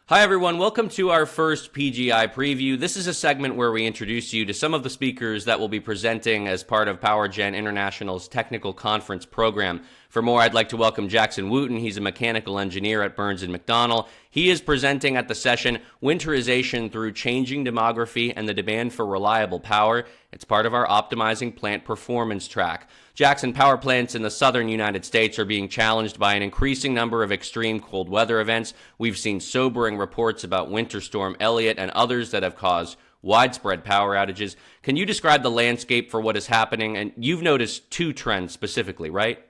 Hi, everyone. Welcome to our first PGI preview. This is a segment where we introduce you to some of the speakers that will be presenting as part of PowerGen International's technical conference program. For more, I'd like to welcome Jackson Wooten. He's a mechanical engineer at Burns & McDonnell. He is presenting at the session Winterization Through Changing Demography and the Demand for Reliable Power. It's part of our Optimizing Plant Performance track. Jackson, power plants in the southern United States are being challenged by an increasing number of extreme cold weather events. We've seen sobering reports about Winter Storm Elliott and others that have caused widespread power outages. Can you describe the landscape for what is happening? And you've noticed two trends specifically, right?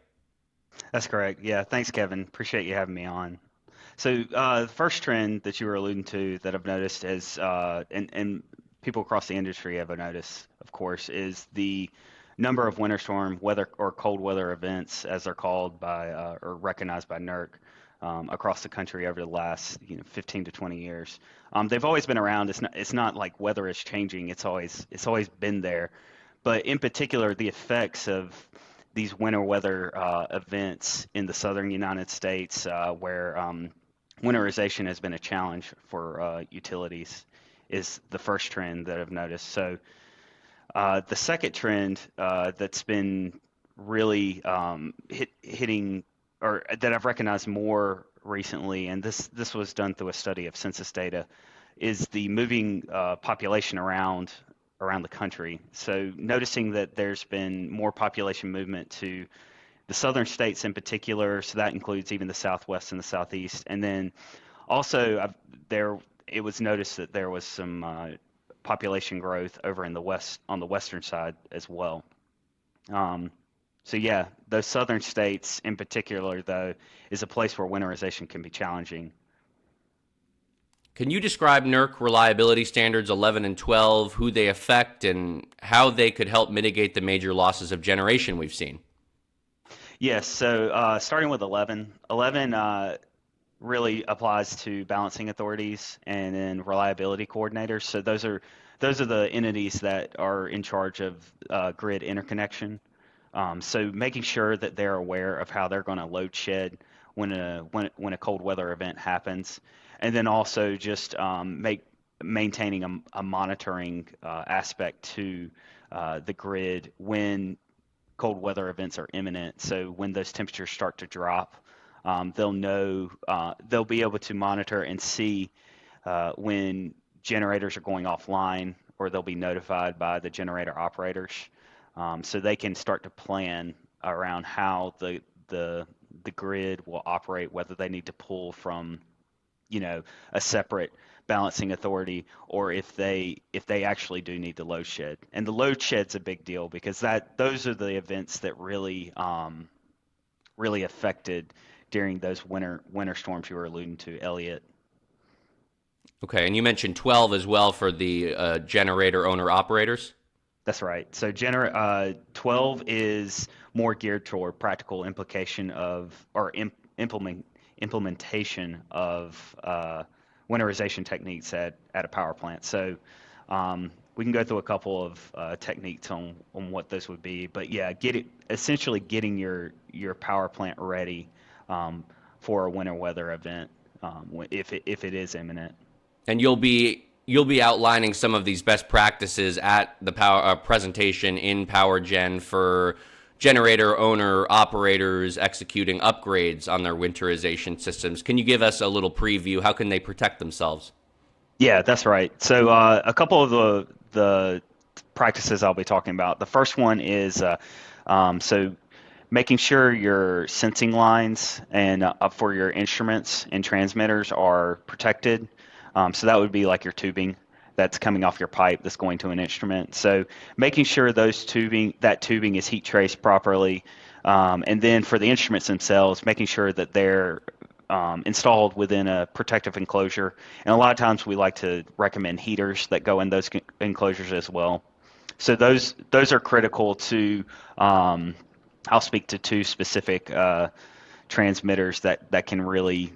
That's correct. Yeah, thanks, Kevin. Appreciate you having me on. So, the first trend that you were alluding to that I've noticed is, and people across the industry have noticed, of course, is the number of winter storm weather or cold weather events, as they're called by or recognized by NERC, across the country over the last 15 to 20 years. They've always been around. It's not like weather is changing. It's always been there. But in particular, the effects of these winter weather events in the southern United States, where winterization has been a challenge for utilities, is the first trend that I've noticed. So the second trend that's been really hitting, or that I've recognized more recently, and this was done through a study of census data, is the moving population around the country. So noticing that there's been more population movement to the southern states in particular, so that includes even the Southwest and the Southeast, and then also there it was noticed that there was some population growth over in the west on the western side as well. Um, so yeah, those southern states in particular, though, is a place where winterization can be challenging. Can you describe NERC reliability standards 11 and 12, who they affect, and how they could help mitigate the major losses of generation we've seen? Yes, so starting with 11, 11 really applies to balancing authorities and then reliability coordinators. So those are the entities that are in charge of grid interconnection. So making sure that they're aware of how they're going to load shed when a cold weather event happens, and then also just maintaining a monitoring aspect to the grid when cold weather events are imminent. So when those temperatures start to drop, they'll know, they'll be able to monitor and see when generators are going offline, or they'll be notified by the generator operators, so they can start to plan around how the grid will operate, whether they need to pull from a separate balancing authority, or if they actually do need to load shed. And the load shed's a big deal because that those are the events that really affected during those winter storms you were alluding to, Elliot. Okay, and you mentioned 12 as well for the generator owner operators. That's right. So 12 is more geared toward practical implication of, or implementation of winterization techniques at a power plant. So we can go through a couple of techniques on what those would be. But yeah, essentially getting your power plant ready for a winter weather event, if it is imminent. And you'll be outlining some of these best practices at the power presentation in PowerGen for generator owner operators executing upgrades on their winterization systems. Can you give us a little preview? How can they protect themselves? Yeah, that's right. So a couple of the practices I'll be talking about. The first one is so making sure your sensing lines and for your instruments and transmitters are protected. So that would be like your tubing that's coming off your pipe that's going to an instrument. So making sure that tubing is heat traced properly, and then for the instruments themselves, making sure that they're installed within a protective enclosure. And a lot of times we like to recommend heaters that go in those enclosures as well. So those are critical to. I'll speak to two specific transmitters that can really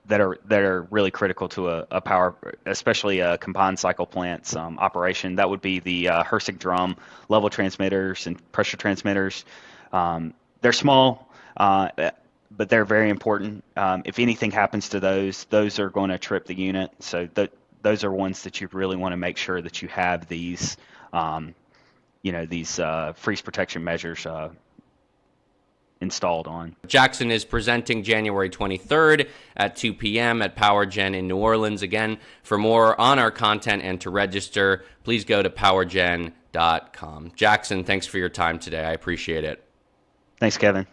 that are really critical to a power, especially a combined cycle plant's operation. That would be the Hersig drum level transmitters and pressure transmitters. They're small. but they're very important. If anything happens to those are going to trip the unit. So those are ones that you really want to make sure that you have these, these freeze protection measures installed on. Jackson is presenting January 23rd at 2 p.m. at PowerGen in New Orleans. Again, for more on our content and to register, please go to powergen.com. Jackson, thanks for your time today. I appreciate it. Thanks, Kevin.